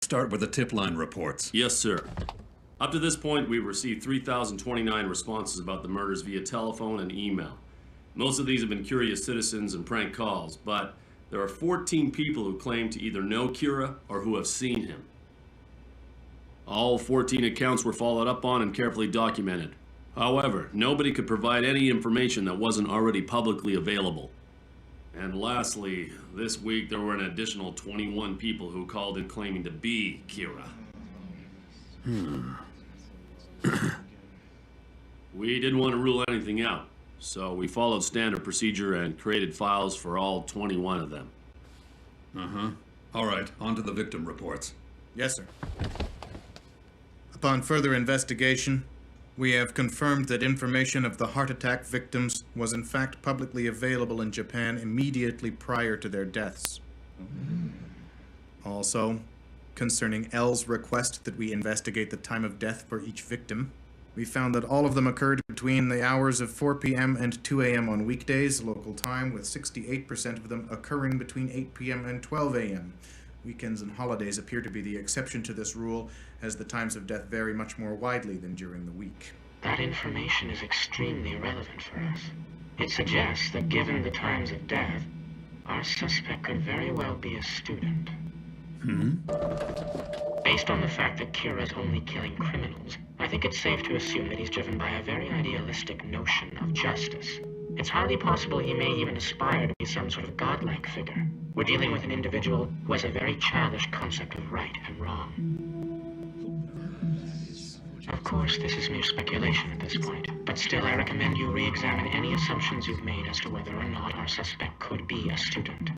Start with the tip line reports. Yes, sir. Up to this point, we've received 3,029 responses about the murders via telephone and email. Most of these have been curious citizens and prank calls, but there are 14 people who claim to either know Kira or who have seen him. All 14 accounts were followed up on and carefully documented. However, nobody could provide any information that wasn't already publicly available. And lastly, this week there were an additional 21 people who called in claiming to be Kira. We didn't want to rule anything out, so we followed standard procedure and created files for all 21 of them. All right, on to the victim reports. Yes, sir. Upon further investigation, we have confirmed that information of the heart attack victims was in fact publicly available in Japan immediately prior to their deaths. Also, concerning L's request that we investigate the time of death for each victim, we found that all of them occurred between the hours of 4 p.m. and 2 a.m. on weekdays, local time, with 68% of them occurring between 8 p.m. and 12 a.m. Weekends and holidays appear to be the exception to this rule, as the times of death vary much more widely than during the week. That information is extremely relevant for us. It suggests that given the times of death, our suspect could very well be a student. Based on the fact that Kira's only killing criminals, I think it's safe to assume that he's driven by a very idealistic notion of justice. It's highly possible he may even aspire to be some sort of godlike figure. We're dealing with an individual who has a very childish concept of right and wrong. Of course, this is mere speculation at this point, but still I recommend you re-examine any assumptions you've made as to whether or not our suspect could be a student.